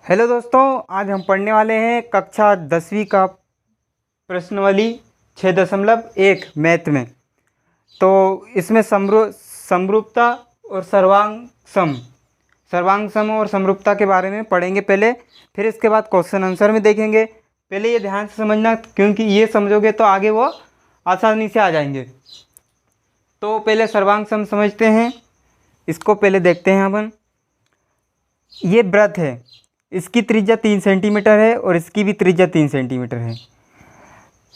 Hello दोस्तों, आज हम पढ़ने वाले हैं कक्षा 10वीं का प्रश्नावली 6.1 मैथ में। तो इसमें समरूपता और सर्वांग सम और समरूपता के बारे में पढ़ेंगे पहले, फिर इसके बाद क्वेश्चन आंसर में देखेंगे। पहले ये ध्यान से समझना, क्योंकि ये समझोगे तो आगे वो आसानी से आ जाएंगे। तो पहले सर्वांग सम समझते हैं, इसको पहले देखते हैं अपन। ये वृत्त है, इसकी त्रिज्या 3 सेंटीमीटर है और इसकी भी त्रिज्या 3 सेंटीमीटर है।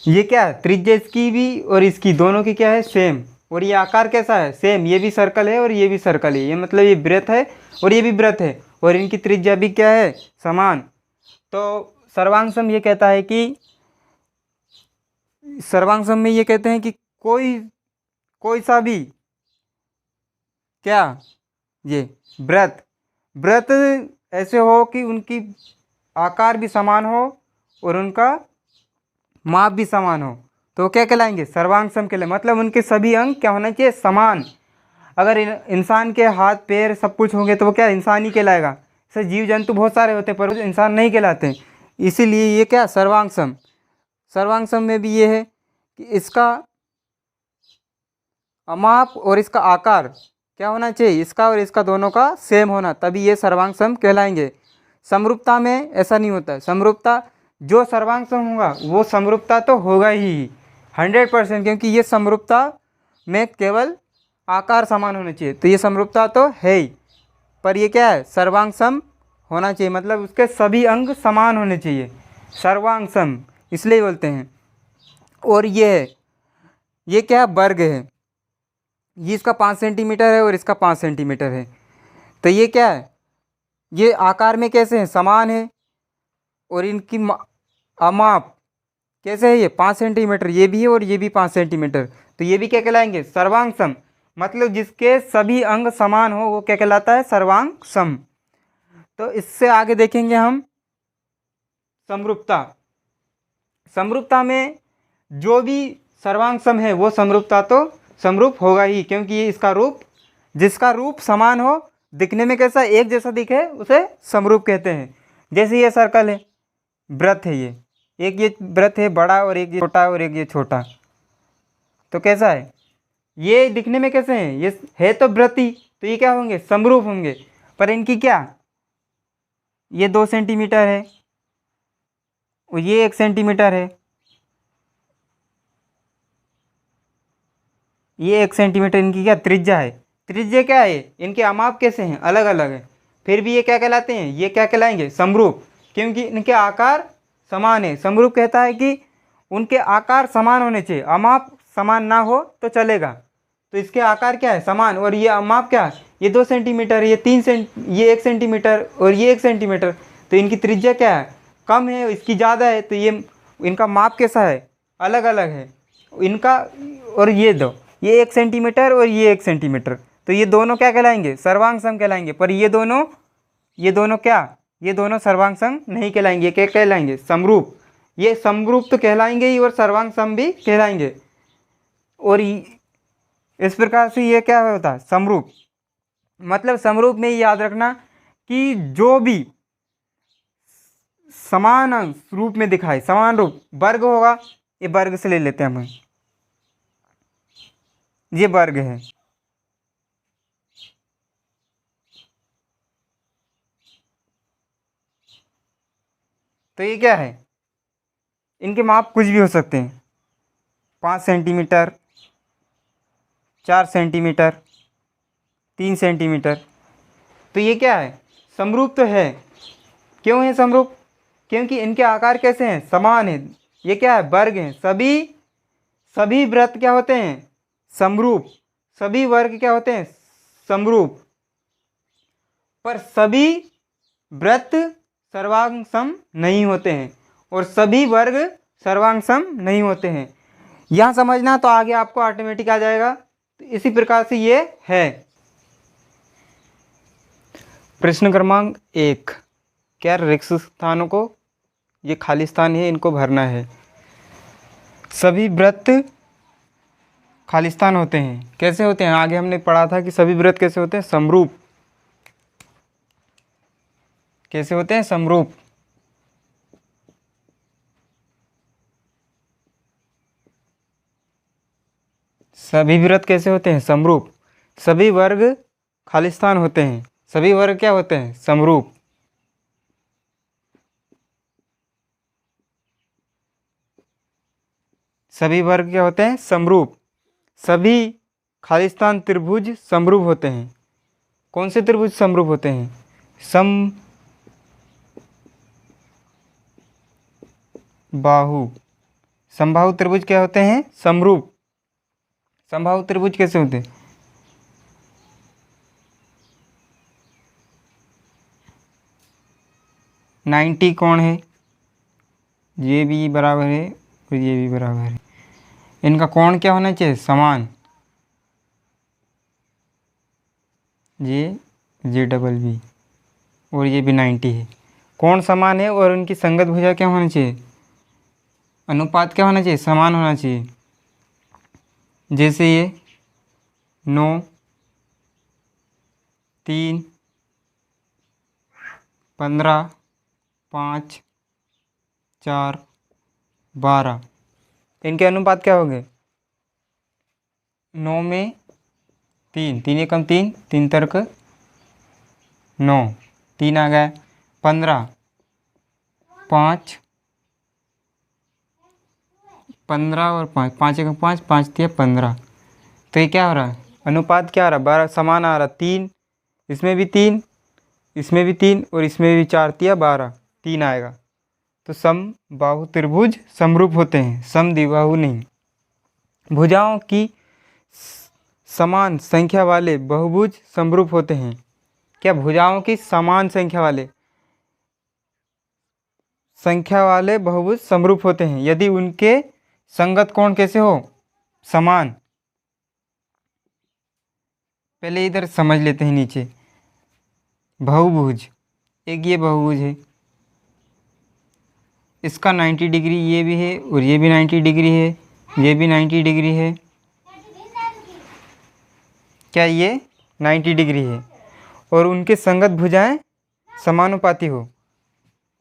ये क्या है, त्रिज्या इसकी भी और इसकी दोनों की क्या है, सेम। और ये आकार कैसा है, सेम। ये भी सर्कल है और ये भी सर्कल है, ये मतलब ये वृत्त है और ये भी वृत्त है, और इनकी त्रिज्या भी क्या है, समान। तो सर्वांग सम ये कहता है कि सर्वांग सम में ये कहते हैं कि कोई सा भी क्या, ये वृत्त ऐसे हो कि उनकी आकार भी समान हो और उनका माप भी समान हो, तो क्या कहलाएंगे, सर्वांग सम कहलाएंगे। मतलब उनके सभी अंग क्या होना चाहिए, समान। अगर इंसान के हाथ पैर सब कुछ होंगे तो वो क्या, इंसान ही कहलाएगा। ऐसे जीव जंतु बहुत सारे होते हैं पर इंसान नहीं कहलाते, इसीलिए ये क्या, सर्वांग सम में भी ये है कि इसका माप और इसका आकार क्या होना चाहिए, इसका और इसका दोनों का सेम होना, तभी ये सर्वांग सम कहलाएंगे। समरूपता में ऐसा नहीं होता है। समरूपता, जो सर्वांग सम होगा वो समरूपता तो होगा ही 100%, क्योंकि ये समरूपता में केवल आकार समान होना चाहिए, तो ये समरूपता तो है ही, पर ये क्या है, सर्वांग सम होना चाहिए। मतलब उसके सभी अंग समान होने चाहिए, सर्वांग सम इसलिए बोलते हैं। और ये क्या है, वर्ग है। ये इसका 5 सेंटीमीटर है और इसका 5 सेंटीमीटर है, तो ये क्या है, ये आकार में कैसे हैं, समान है। और इनकी माप कैसे है, ये 5 सेंटीमीटर ये भी है और ये भी 5 सेंटीमीटर, तो ये भी क्या कहलाएंगे, सर्वांग सम। मतलब जिसके सभी अंग समान हो वो क्या कहलाता है, सर्वांग सम। तो इससे आगे देखेंगे हम समरूपता में जो भी सर्वांग सम है वो समरूपता तो समरूप होगा ही, क्योंकि ये इसका रूप, जिसका रूप समान हो, दिखने में कैसा एक जैसा दिखे, उसे समरूप कहते हैं। जैसे ये सर्कल है, वृत्त है, ये एक ये वृत्त है बड़ा और एक ये छोटा और एक ये छोटा, तो कैसा है, ये दिखने में कैसे हैं, ये है तो वृत्ति, तो ये क्या होंगे, समरूप होंगे। पर इनकी क्या, ये 2 सेंटीमीटर है और ये 1 सेंटीमीटर है, ये 1 सेंटीमीटर इनकी क्या त्रिज्या है। त्रिज्या क्या है, इनके अमाप कैसे हैं, अलग अलग है, फिर भी ये क्या कहलाते हैं, ये क्या कहलाएंगे, समरूप, क्योंकि इनके आकार समान है। समरूप कहता है कि उनके आकार समान होने चाहिए, अमाप समान ना हो तो चलेगा, तो इसके आकार क्या है, समान। और ये अमाप क्या है, ये 2 सेंटीमीटर, ये 1 सेंटीमीटर और ये 1 सेंटीमीटर, तो इनकी त्रिज्या क्या है, कम है, इसकी ज़्यादा है, तो ये इनका माप कैसा है, अलग अलग है इनका। और ये 1 सेंटीमीटर और ये 1 सेंटीमीटर, तो ये दोनों क्या कहलाएंगे, सर्वांग सम कहलाएंगे। पर ये दोनों क्या, ये दोनों सर्वांग सम नहीं कहलाएंगे, क्या कहलाएंगे, समरूप। ये समरूप तो कहलाएंगे ही और सर्वांग सम भी कहलाएंगे। और इस प्रकार से ये क्या होता है, समरूप। मतलब समरूप में याद रखना कि जो भी समान रूप में दिखाए, समान रूप, वर्ग होगा, ये वर्ग से ले लेते हैं हम, ये वर्ग है, तो ये क्या है, इनके माप कुछ भी हो सकते हैं, 5 सेंटीमीटर, 4 सेंटीमीटर, 3 सेंटीमीटर, तो ये क्या है, समरूप तो है। क्यों है समरूप, क्योंकि इनके आकार कैसे हैं, समान है। ये क्या है, वर्ग हैं। सभी वृत्त क्या होते हैं, समरूप। सभी वर्ग क्या होते हैं, समरूप। पर सभी वृत्त सर्वांग सम नहीं होते हैं और सभी वर्ग सर्वांग सम नहीं होते हैं। यहाँ समझना, तो आगे आपको ऑटोमेटिक आ जाएगा। तो इसी प्रकार से ये है। प्रश्न क्रमांक 1, क्या रिक्त स्थानों को, ये खाली स्थान है, इनको भरना है। सभी वृत्त खाली स्थान होते हैं, कैसे होते हैं, आगे हमने पढ़ा था कि सभी वृत्त कैसे होते हैं, समरूप। कैसे होते हैं? समरूप। सभी वृत्त कैसे होते हैं? समरूप। सभी वर्ग खालिस्तान होते हैं। सभी वर्ग क्या होते हैं? समरूप। सभी वर्ग क्या होते हैं? समरूप। सभी खालिस्तान त्रिभुज समरूप होते हैं। कौन से त्रिभुज समरूप होते हैं? समबाहु। समबाहु त्रिभुज क्या होते हैं? समरूप। समबाहु त्रिभुज कैसे होते हैं? नाइन्टी कोण है, ये भी बराबर है और ये भी बराबर है। इनका कोण क्या होना चाहिए? समान। ये डबल बी और ये भी 90 है। कोण समान है और उनकी संगत भुजा क्या होना चाहिए? अनुपात क्या होना चाहिए? समान होना चाहिए। जैसे ये 9, 3, 15, 5, 4, 12, इनके अनुपात क्या हो गए? 9 में 3, 3 एकम 3, 3 तर्क 9, 3 आ गया। 15, 5, 15 और 5, 5 एकम 5, 5 तिया 15। तो ये क्या हो रहा है? अनुपात क्या आ रहा है? 12 समान आ रहा। 3, इसमें भी 3, इसमें भी 3 और इसमें भी 4 तिया 12, 3 आएगा। तो समबाहु त्रिभुज समरूप होते हैं, समद्विबाहु नहीं। भुजाओं की समान संख्या वाले बहुभुज समरूप होते हैं। क्या? भुजाओं की समान संख्या वाले बहुभुज समरूप होते हैं यदि उनके संगत कोण कैसे हो? समान। पहले इधर समझ लेते हैं नीचे। बहुभुज, एक ये बहुभुज है, इसका 90 डिग्री ये भी है और ये भी 90 डिग्री है, ये भी 90 डिग्री है। क्या ये 90 डिग्री है? और उनके संगत भुजाएं समानुपाती हो।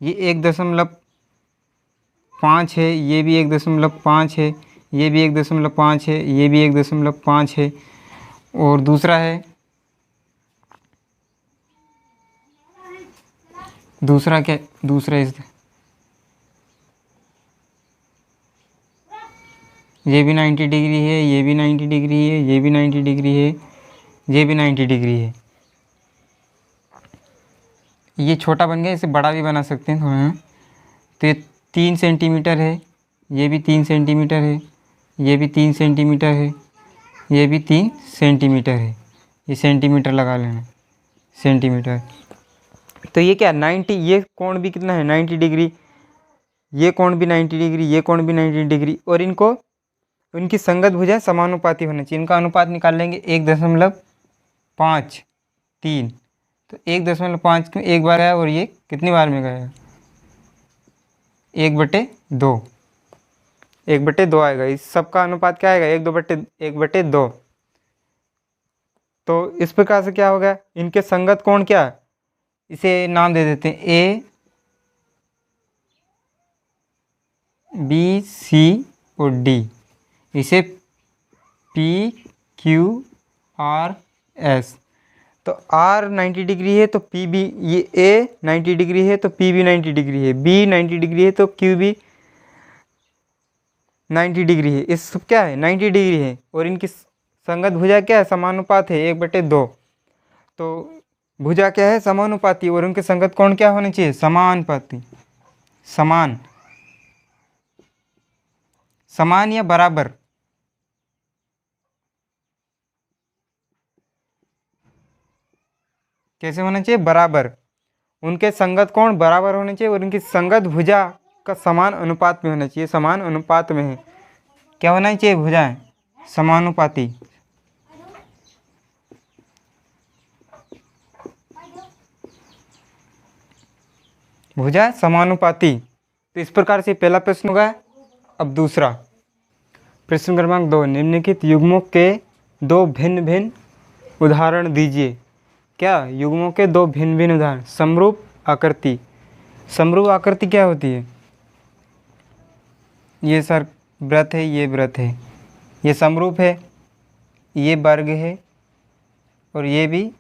ये 1.5 है, ये भी 1.5 है, ये भी 1.5 है, ये भी 1.5 है। और दूसरा है, दूसरा क्या? दूसरा ये भी 90 डिग्री है, ये भी 90 डिग्री है, ये भी 90 डिग्री है, ये भी 90 डिग्री है। ये छोटा बन गया, इसे बड़ा भी बना सकते हैं थोड़ा। तो ये 3 सेंटीमीटर है, ये भी 3 सेंटीमीटर है, ये भी 3 सेंटीमीटर है, ये भी 3 सेंटीमीटर है। ये सेंटीमीटर लगा लेना, सेंटीमीटर। तो ये क्या? 90, ये कोण भी कितना है? 90 डिग्री। ये कोण भी 90 डिग्री, ये कोण भी 90 डिग्री। और इनको उनकी संगत भुजाएं समानुपाती होनी चाहिए। इनका अनुपात निकाल लेंगे 1.53। तो 1.5 क्यों एक बार आया और ये कितनी बार में गया? 1/2। 1/2 आएगा। इस सब का अनुपात क्या आएगा? 1/2। तो इस प्रकार से क्या हो गया? इनके संगत कोण क्या? इसे नाम दे देते हैं ए, बी, सी और डी। इसे पी, क्यू, आर, एस। तो आर 90 डिग्री है तो पी भी, ये ए 90 डिग्री है तो पी भी 90 डिग्री है, बी 90 डिग्री है तो क्यू भी 90 डिग्री है। इस सब क्या है? 90 डिग्री है। और इनकी संगत भुजा क्या है? समानुपात है 1/2। तो भुजा क्या है? समानुपाती। और उनके संगत कोण क्या होने चाहिए? समानुपाती। समान, समान या बराबर। कैसे होना चाहिए? बराबर। उनके संगत कोण बराबर होने चाहिए और उनकी संगत भुजा का समान अनुपात में होना चाहिए। समान अनुपात में है। क्या होना चाहिए? भुजाएं समानुपाती। भुजा समानुपाती। तो इस प्रकार से पहला प्रश्न हो गया। अब दूसरा प्रश्न क्रमांक 2, निम्नलिखित युग्मों के 2 भिन्न भिन्न उदाहरण दीजिए। क्या? युग्मों के 2 भिन्न भिन्न उदाहरण। समरूप आकृति। समरूप आकृति क्या होती है? ये सर वृत्त है, ये वृत्त है, ये समरूप है, ये वर्ग है और ये भी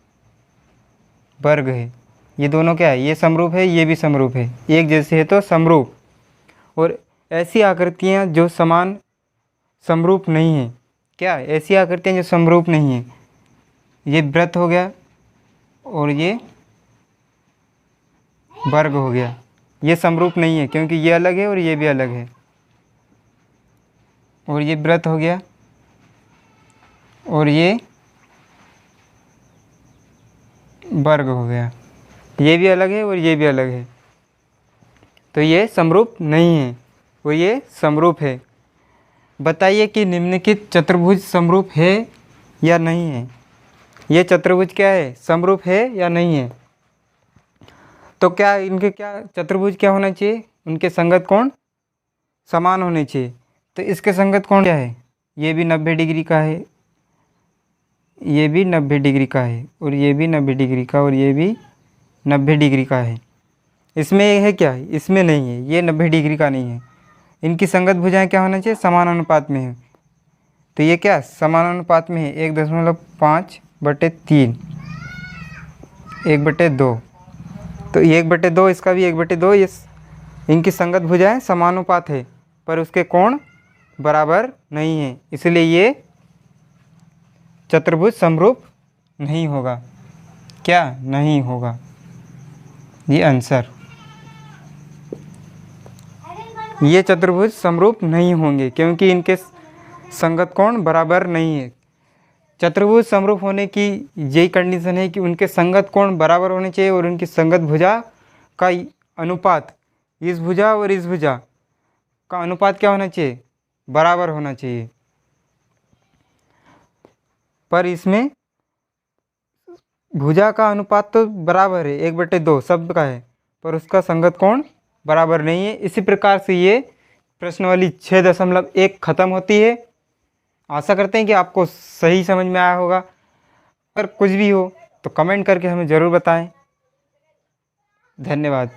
वर्ग है। ये दोनों क्या है? ये समरूप है, ये भी समरूप है, एक जैसे है तो समरूप। और ऐसी आकृतियाँ जो समान समरूप नहीं हैं, क्या ऐसी आकृतियाँ जो समरूप नहीं हैं, ये वृत्त हो गया और ये वर्ग हो गया, ये समरूप नहीं है क्योंकि ये अलग है और ये भी अलग है। और ये वृत्त हो गया और ये वर्ग हो गया, ये भी अलग है और ये भी अलग है, तो ये समरूप नहीं है और ये समरूप है। बताइए कि निम्नलिखित चतुर्भुज समरूप है या नहीं है? ये चतुर्भुज क्या है? समरूप है या नहीं है? तो क्या इनके क्या चतुर्भुज क्या होना चाहिए? उनके संगत कोण समान होने चाहिए। तो इसके संगत कोण क्या है? ये भी 90 डिग्री का है, ये भी 90 डिग्री का है और ये भी 90 डिग्री का और ये भी 90 डिग्री का है। इसमें है क्या? इसमें नहीं है, ये 90 डिग्री का नहीं है। इनकी संगत भुजाएं क्या होना चाहिए? समान अनुपात में है। तो ये क्या समान अनुपात में है? 1.5/3, 1/2। तो 1/2, इसका भी 1/2। ये इनकी संगत भुजाएं समानुपात है पर उसके कोण बराबर नहीं है, इसलिए ये चतुर्भुज समरूप नहीं होगा। क्या नहीं होगा? ये आंसर, ये चतुर्भुज समरूप नहीं होंगे क्योंकि इनके संगत कोण बराबर नहीं है। चतुर्भुज समरूप होने की यही कंडीशन है कि उनके संगत कोण बराबर होने चाहिए और उनकी संगत भुजा का अनुपात, इस भुजा और इस भुजा का अनुपात क्या होना चाहिए? बराबर होना चाहिए। पर इसमें भुजा का अनुपात तो बराबर है, 1/2 सब का है, पर उसका संगत कोण बराबर नहीं है। इसी प्रकार से ये प्रश्नावली 6.1 खत्म होती है। आशा करते हैं कि आपको सही समझ में आया होगा। अगर कुछ भी हो तो कमेंट करके हमें ज़रूर बताएं। धन्यवाद।